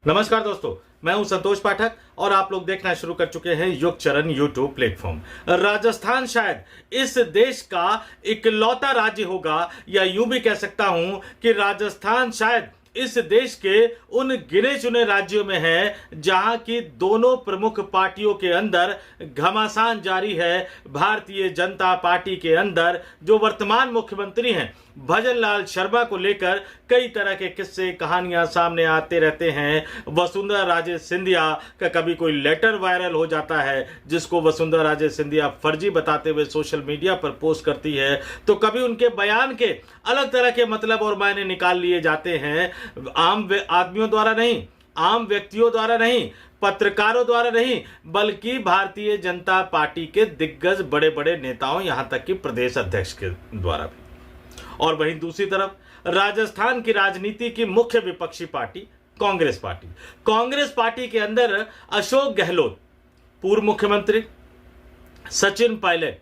नमस्कार दोस्तों, मैं हूं संतोष पाठक और आप लोग देखना शुरू कर चुके हैं युग चरण यूट्यूब प्लेटफॉर्म। राजस्थान शायद इस देश का इकलौता राज्य होगा, या यूं भी कह सकता हूं कि राजस्थान शायद इस देश के उन गिने चुने राज्यों में है जहां की दोनों प्रमुख पार्टियों के अंदर घमासान जारी है। भारतीय जनता पार्टी के अंदर जो वर्तमान मुख्यमंत्री हैं भजन लाल शर्मा को लेकर कई तरह के किस्से कहानियां सामने आते रहते हैं। वसुंधरा राजे सिंधिया का कभी कोई लेटर वायरल हो जाता है जिसको वसुंधरा राजे सिंधिया फर्जी बताते हुए सोशल मीडिया पर पोस्ट करती है, तो कभी उनके बयान के अलग तरह के मतलब और मायने निकाल लिए जाते हैं। आम आदमियों द्वारा नहीं, आम व्यक्तियों द्वारा नहीं, पत्रकारों द्वारा नहीं, बल्कि भारतीय जनता पार्टी के दिग्गज बड़े बड़े नेताओं, यहां तक कि प्रदेश अध्यक्ष के द्वारा भी। और वहीं दूसरी तरफ राजस्थान की राजनीति की मुख्य विपक्षी पार्टी कांग्रेस पार्टी के अंदर अशोक गहलोत, पूर्व मुख्यमंत्री, सचिन पायलट,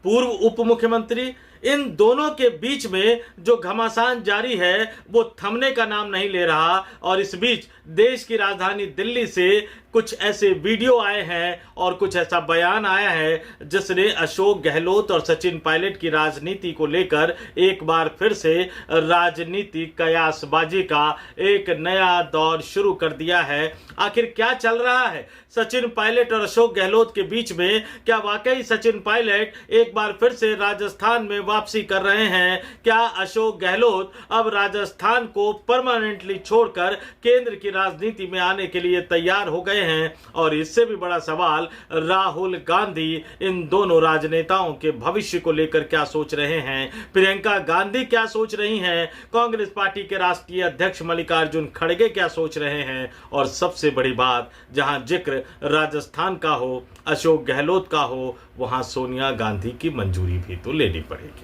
पूर्व उप मुख्यमंत्री, इन दोनों के बीच में जो घमासान जारी है वो थमने का नाम नहीं ले रहा। और इस बीच देश की राजधानी दिल्ली से कुछ ऐसे वीडियो आए हैं और कुछ ऐसा बयान आया है जिसने अशोक गहलोत और सचिन पायलट की राजनीति को लेकर एक बार फिर से राजनीतिक कयासबाजी का एक नया दौर शुरू कर दिया है। आखिर क्या चल रहा है सचिन पायलट और अशोक गहलोत के बीच में? क्या वाकई सचिन पायलट एक बार फिर से राजस्थान में वापसी कर रहे हैं? क्या अशोक गहलोत अब राजस्थान को परमानेंटली छोड़कर केंद्र की राजनीति में आने के लिए तैयार हो गए हैं? और इससे भी बड़ा सवाल, राहुल गांधी इन दोनों राजनेताओं के भविष्य को लेकर क्या सोच रहे हैं? प्रियंका गांधी क्या सोच रही हैं? कांग्रेस पार्टी के राष्ट्रीय अध्यक्ष मल्लिकार्जुन खड़गे क्या सोच रहे हैं? और सबसे बड़ी बात, जहां जिक्र राजस्थान का हो, अशोक गहलोत का हो, वहां सोनिया गांधी की मंजूरी भी तो लेनी पड़ेगी।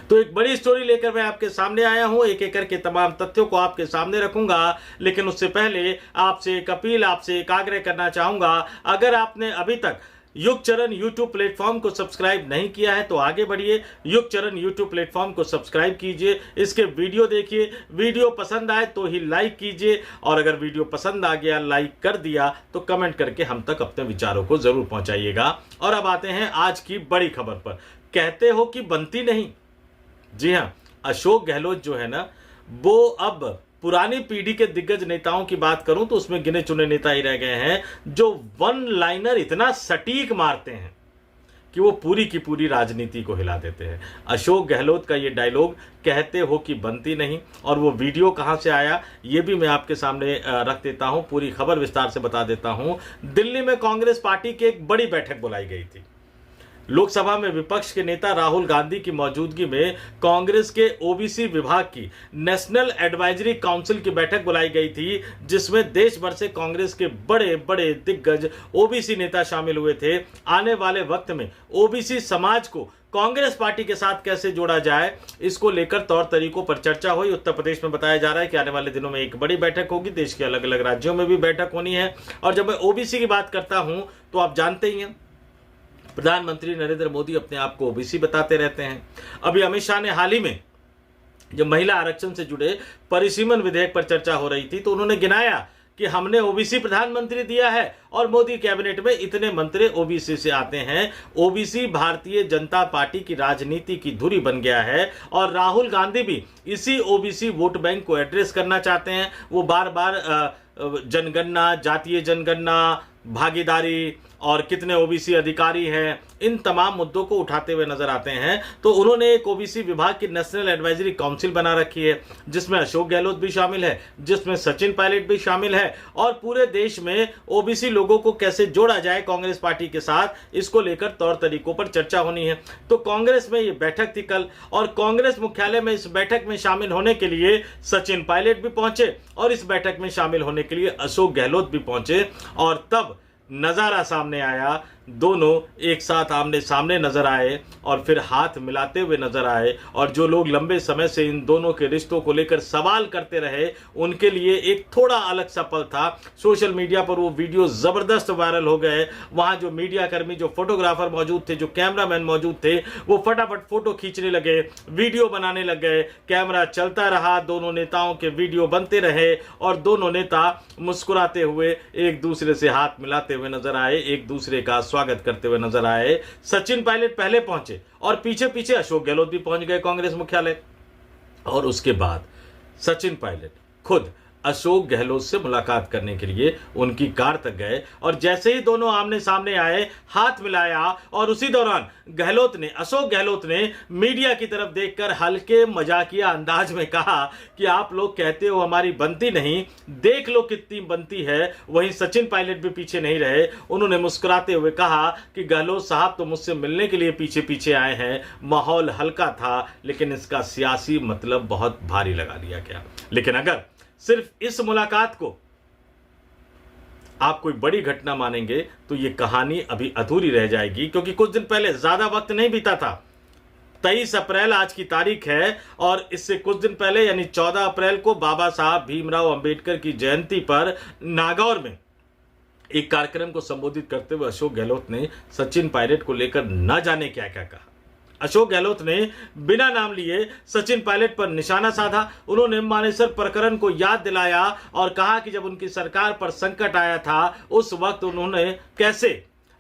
तो एक बड़ी स्टोरी लेकर मैं आपके सामने आया हूं, एक एक करके तमाम तथ्यों को आपके सामने रखूंगा। लेकिन उससे पहले आपसे एक अपील, आपसे एक आग्रह करना चाहूंगा। अगर आपने अभी तक युग चरण यूट्यूब प्लेटफॉर्म को सब्सक्राइब नहीं किया है तो आगे बढ़िए, युग चरण यूट्यूब प्लेटफॉर्म को सब्सक्राइब कीजिए, इसके वीडियो देखिए, वीडियो पसंद आए तो ही लाइक कीजिए, और अगर वीडियो पसंद आ गया, लाइक कर दिया, तो कमेंट करके हम तक अपने विचारों को जरूर पहुंचाइएगा। और अब आते हैं आज की बड़ी खबर पर। कहते हो कि बनती नहीं, जी हां, अशोक गहलोत जो है ना, वो अब पुरानी पीढ़ी के दिग्गज नेताओं की बात करूं तो उसमें गिने चुने नेता ही रह गए हैं जो वन लाइनर इतना सटीक मारते हैं कि वो पूरी की पूरी राजनीति को हिला देते हैं। अशोक गहलोत का ये डायलॉग, कहते हो कि बनती नहीं, और वो वीडियो कहां से आया ये भी मैं आपके सामने रख देता हूं, पूरी खबर विस्तार से बता देता हूं। दिल्ली में कांग्रेस पार्टी की एक बड़ी बैठक बुलाई गई थी। लोकसभा में विपक्ष के नेता राहुल गांधी की मौजूदगी में कांग्रेस के ओबीसी विभाग की नेशनल एडवाइजरी काउंसिल की बैठक बुलाई गई थी, जिसमें देश भर से कांग्रेस के बड़े बड़े दिग्गज ओबीसी नेता शामिल हुए थे। आने वाले वक्त में ओबीसी समाज को कांग्रेस पार्टी के साथ कैसे जोड़ा जाए, इसको लेकर तौर तरीकों पर चर्चा हुई। उत्तर प्रदेश में बताया जा रहा है कि आने वाले दिनों में एक बड़ी बैठक होगी, देश के अलग अलग राज्यों में भी बैठक होनी है। और जब मैं ओबीसी की बात करता हूं तो आप जानते ही हैं, प्रधानमंत्री नरेंद्र मोदी अपने आप को ओबीसी बताते रहते हैं। अभी अमित शाह ने हाल ही में जब महिला आरक्षण से जुड़े परिसीमन विधेयक पर चर्चा हो रही थी तो उन्होंने गिनाया कि हमने ओबीसी प्रधानमंत्री दिया है और मोदी कैबिनेट में इतने मंत्री ओबीसी से आते हैं। ओबीसी भारतीय जनता पार्टी की राजनीति की धुरी बन गया है और राहुल गांधी भी इसी ओबीसी वोट बैंक को एड्रेस करना चाहते हैं। वो बार बार जनगणना, जातीय जनगणना, भागीदारी और कितने ओबीसी अधिकारी हैं, इन तमाम मुद्दों को उठाते हुए नजर आते हैं। तो उन्होंने एक ओबीसी विभाग की नेशनल एडवाइजरी काउंसिल बना रखी है, जिसमें अशोक गहलोत भी शामिल है, जिसमें सचिन पायलट भी शामिल है, और पूरे देश में ओबीसी लोगों को कैसे जोड़ा जाए कांग्रेस पार्टी के साथ, इसको लेकर तौर तरीकों पर चर्चा होनी है। तो कांग्रेस में ये बैठक थी कल, और कांग्रेस मुख्यालय में इस बैठक में शामिल होने के लिए सचिन पायलट भी पहुंचे और इस बैठक में शामिल होने के लिए अशोक गहलोत भी पहुंचे। और तब नजारा सामने आया दोनों एक साथ आमने सामने नजर आए और फिर हाथ मिलाते हुए नजर आए, और जो लोग लंबे समय से इन दोनों के रिश्तों को लेकर सवाल करते रहे उनके लिए एक थोड़ा अलग सा पल था। सोशल मीडिया पर वो वीडियो जबरदस्त वायरल हो गए। वहां जो मीडिया कर्मी, जो फोटोग्राफर मौजूद थे, जो कैमरामैन मौजूद थे, वो फटाफट फोटो खींचने लगे, वीडियो बनाने लग गए। कैमरा चलता रहा, दोनों नेताओं के वीडियो बनते रहे और दोनों नेता मुस्कुराते हुए एक दूसरे से हाथ मिलाते हुए नजर आए, एक दूसरे का स्वागत करते हुए नजर आए। सचिन पायलट पहले पहुंचे और पीछे पीछे अशोक गहलोत भी पहुंच गए कांग्रेस मुख्यालय, और उसके बाद सचिन पायलट खुद अशोक गहलोत से मुलाकात करने के लिए उनकी कार तक गए, और जैसे ही दोनों आमने सामने आए, हाथ मिलाया, और उसी दौरान अशोक गहलोत ने मीडिया की तरफ देखकर हल्के मजाकिया अंदाज में कहा कि आप लोग कहते हो हमारी बनती नहीं, देख लो कितनी बनती है। वहीं सचिन पायलट भी पीछे नहीं रहे, उन्होंने मुस्कुराते हुए कहा कि गहलोत साहब तो मुझसे मिलने के लिए पीछे पीछे आए हैं। माहौल हल्का था, लेकिन इसका सियासी मतलब बहुत भारी लगा लिया गया। लेकिन अगर सिर्फ इस मुलाकात को आप कोई बड़ी घटना मानेंगे तो यह कहानी अभी अधूरी रह जाएगी, क्योंकि कुछ दिन पहले, ज्यादा वक्त नहीं बीता था, 23 अप्रैल आज की तारीख है, और इससे कुछ दिन पहले यानी 14 अप्रैल को बाबा साहब भीमराव अंबेडकर की जयंती पर नागौर में एक कार्यक्रम को संबोधित करते हुए अशोक गहलोत ने सचिन पायलट को लेकर न जाने क्या क्या कहा। अशोक गहलोत ने बिना नाम लिए सचिन पायलट पर निशाना साधा। उन्होंने मानेसर प्रकरण को याद दिलाया और कहा कि जब उनकी सरकार पर संकट आया था उस वक्त उन्होंने कैसे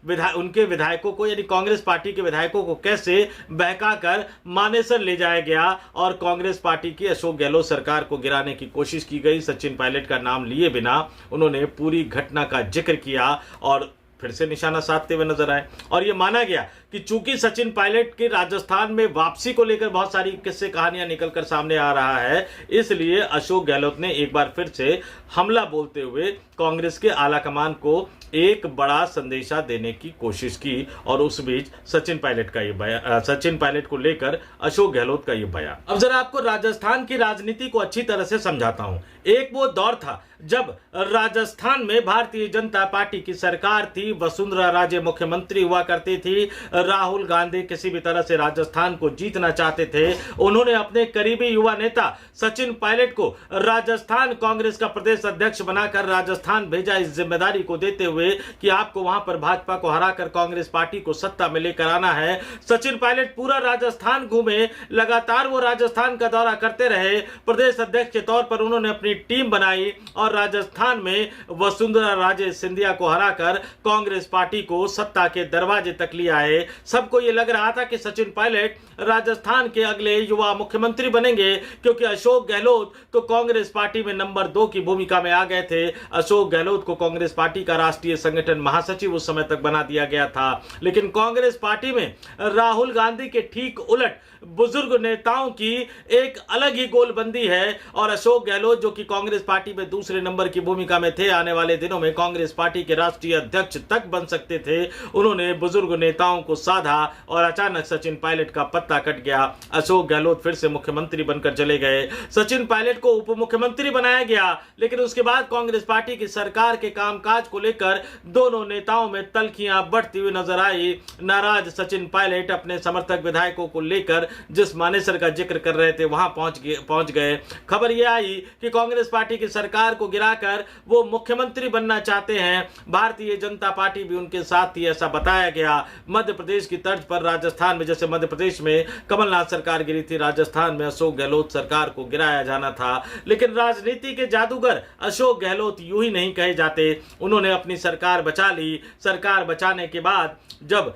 उनके विधायकों को, यानी कांग्रेस पार्टी के विधायकों को कैसे बहकाकर मानेसर ले जाया गया और कांग्रेस पार्टी की अशोक गहलोत सरकार को गिराने की कोशिश की गई। सचिन पायलट का नाम लिए बिना उन्होंने पूरी घटना का जिक्र किया और फिर से निशाना साधते हुए नजर आए, और यह माना गया कि चूंकि सचिन पायलट के राजस्थान में वापसी को लेकर बहुत सारी किस्से कहानियां निकलकर सामने आ रहा है, इसलिए अशोक गहलोत ने एक बार फिर से हमला बोलते हुए कांग्रेस के आलाकमान को एक बड़ा संदेशा देने की कोशिश की, और उस बीच सचिन पायलट को लेकर अशोक गहलोत का यह बयान। अब जरा आपको राजस्थान की राजनीति को अच्छी तरह से समझाता हूं। एक वो दौर था जब राजस्थान में भारतीय जनता पार्टी की सरकार थी, वसुंधरा राजे मुख्यमंत्री हुआ करती थी, राहुल गांधी किसी भी तरह से राजस्थान को जीतना चाहते थे। उन्होंने अपने करीबी युवा नेता सचिन पायलट को राजस्थान कांग्रेस का प्रदेश अध्यक्ष बनाकर राजस्थान भेजा, इस जिम्मेदारी को देते हुए कि आपको वहां पर भाजपा को हराकर कांग्रेस पार्टी को सत्ता में लेकर आना है। सचिन पायलट पूरा राजस्थान घूमे, लगातार वो राजस्थान का दौरा करते रहे। प्रदेश अध्यक्ष के तौर पर उन्होंने अपनी टीम बनाई और राजस्थान में वसुंधरा राजे सिंधिया को हराकर कांग्रेस पार्टी को सत्ता के दरवाजे तक ले आए। सबको यह लग रहा था कि सचिन पायलट राजस्थान के अगले युवा मुख्यमंत्री बनेंगे, क्योंकि अशोक गहलोत तो कांग्रेस पार्टी में नंबर 2 की भूमिका में आ गए थे। अशोक गहलोत को कांग्रेस पार्टी का राष्ट्रीय संगठन महासचिव उस समय तक बना दिया गया था। लेकिन कांग्रेस पार्टी में राहुल गांधी के ठीक उलट बुजुर्ग नेताओं की एक अलग ही गोलबंदी है, और अशोक गहलोत जो कि कांग्रेस पार्टी में दूसरे नंबर की भूमिका में थे, आने वाले दिनों में कांग्रेस पार्टी के राष्ट्रीय अध्यक्ष तक बन सकते थे। उन्होंने बुजुर्ग नेताओं को साधा और अचानक सचिन पायलट का पत्ता कट गया। अशोक गहलोत फिर से मुख्यमंत्री बनकर चले गए, सचिन पायलट को उप मुख्यमंत्री बनाया गया। लेकिन उसके बाद कांग्रेस पार्टी की सरकार के कामकाज को लेकर दोनों नेताओं में तल्खियां बढ़ती हुई नजर आई। नाराज सचिन पायलट अपने समर्थक विधायकों को लेकर जिस मानेसर का जिक्र कर रहे थे वहां पहुंच गए। खबर यह आई कि कांग्रेस पार्टी की सरकार को गिराकर वो मुख्यमंत्री बनना चाहते हैं। भारतीय जनता पार्टी भी उनके साथ थी, ऐसा बताया गया। मध्य प्रदेश की तर्ज पर राजस्थान में, जैसे मध्य प्रदेश में कमलनाथ सरकार गिरी थी, राजस्थान में अशोक गहलोत सरकार को गिराया जाना था। लेकिन राजनीति के जादूगर अशोक गहलोत यूं ही नहीं कहे जाते। उन्होंने अपनी सरकार बचा ली। सरकार बचाने के बाद जब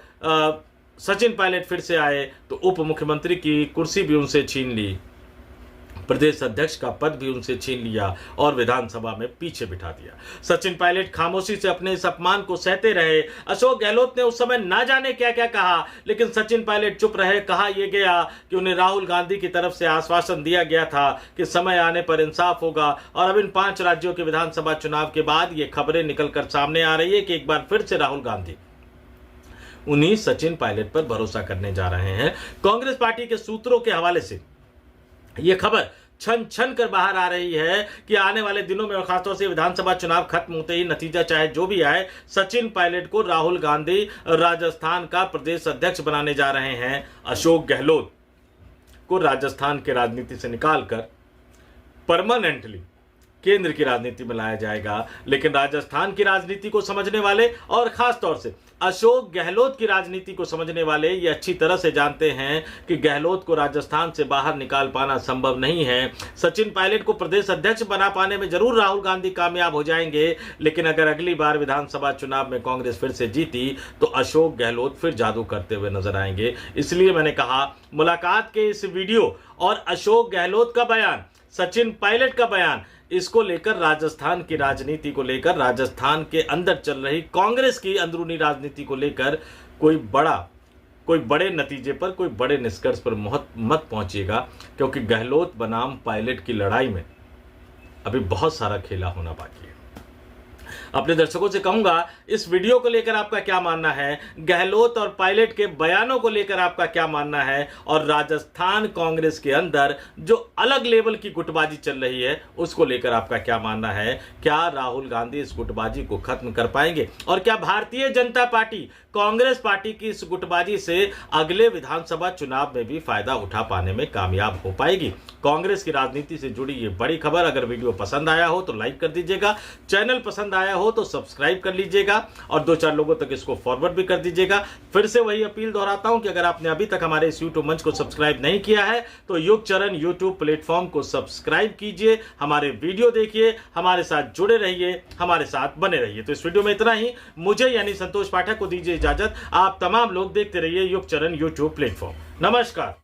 सचिन पायलट फिर से आए तो उप मुख्यमंत्री की कुर्सी भी उनसे छीन ली, प्रदेश अध्यक्ष का पद भी उनसे छीन लिया और विधानसभा में पीछे बिठा दिया। सचिन पायलट खामोशी से अपने इस अपमान को सहते रहे। अशोक गहलोत ने उस समय ना जाने क्या क्या कहा, लेकिन सचिन पायलट चुप रहे। कहा यह गया कि उन्हें राहुल गांधी की तरफ से आश्वासन दिया गया था कि समय आने पर इंसाफ होगा, और अब इन 5 राज्यों के विधानसभा चुनाव के बाद ये खबरें निकलकर सामने आ रही है कि एक बार फिर से राहुल गांधी उन्हीं सचिन पायलट पर भरोसा करने जा रहे हैं। कांग्रेस पार्टी के सूत्रों के हवाले से यह खबर छन छन कर बाहर आ रही है कि आने वाले दिनों में और खासतौर से विधानसभा चुनाव खत्म होते ही नतीजा चाहे जो भी आए, सचिन पायलट को राहुल गांधी राजस्थान का प्रदेश अध्यक्ष बनाने जा रहे हैं। अशोक गहलोत को राजस्थान के राजनीति से निकालकर परमानेंटली केंद्र की राजनीति में लाया जाएगा। लेकिन राजस्थान की राजनीति को समझने वाले और खास तौर से अशोक गहलोत की राजनीति को समझने वाले ये अच्छी तरह से जानते हैं कि गहलोत को राजस्थान से बाहर निकाल पाना संभव नहीं है। सचिन पायलट को प्रदेश अध्यक्ष बना पाने में जरूर राहुल गांधी कामयाब हो जाएंगे, लेकिन अगर अगली बार विधानसभा चुनाव में कांग्रेस फिर से जीती तो अशोक गहलोत फिर जादू करते हुए नजर आएंगे। इसलिए मैंने कहा, मुलाकात के इस वीडियो और अशोक गहलोत का बयान, सचिन पायलट का बयान, इसको लेकर राजस्थान की राजनीति को लेकर, राजस्थान के अंदर चल रही कांग्रेस की अंदरूनी राजनीति को लेकर कोई बड़े नतीजे पर, कोई बड़े निष्कर्ष पर मत पहुंचिएगा, क्योंकि गहलोत बनाम पायलट की लड़ाई में अभी बहुत सारा खेला होना बाकी है। अपने दर्शकों से कहूंगा, इस वीडियो को लेकर आपका क्या मानना है, गहलोत और पायलट के बयानों को लेकर आपका क्या मानना है, और राजस्थान कांग्रेस के अंदर जो अलग लेवल की गुटबाजी चल रही है उसको लेकर आपका क्या मानना है। क्या राहुल गांधी इस गुटबाजी को खत्म कर पाएंगे, और क्या भारतीय जनता पार्टी कांग्रेस पार्टी की इस गुटबाजी से अगले विधानसभा चुनाव में भी फायदा उठा पाने में कामयाब हो पाएगी। कांग्रेस की राजनीति से जुड़ी ये बड़ी खबर। अगर वीडियो पसंद आया हो तो लाइक कर दीजिएगा, चैनल पसंद आया हो तो सब्सक्राइब कर लीजिएगा और 2-4 लोगों तक इसको फॉरवर्ड भी कर दीजिएगा। फिर से वही अपील दोहराता हूं कि अगर आपने अभी तक हमारे इस यूट्यूब मंच को सब्सक्राइब नहीं किया है तो युग चरण यूट्यूब प्लेटफॉर्म को सब्सक्राइब कीजिए, हमारे वीडियो देखिए, हमारे साथ जुड़े रहिए, हमारे साथ बने रहिए। तो इस वीडियो में इतना ही। मुझे यानी संतोष पाठक को दीजिए इजाजत। आप तमाम लोग देखते रहिए युग चरण यूट्यूब प्लेटफॉर्म। नमस्कार।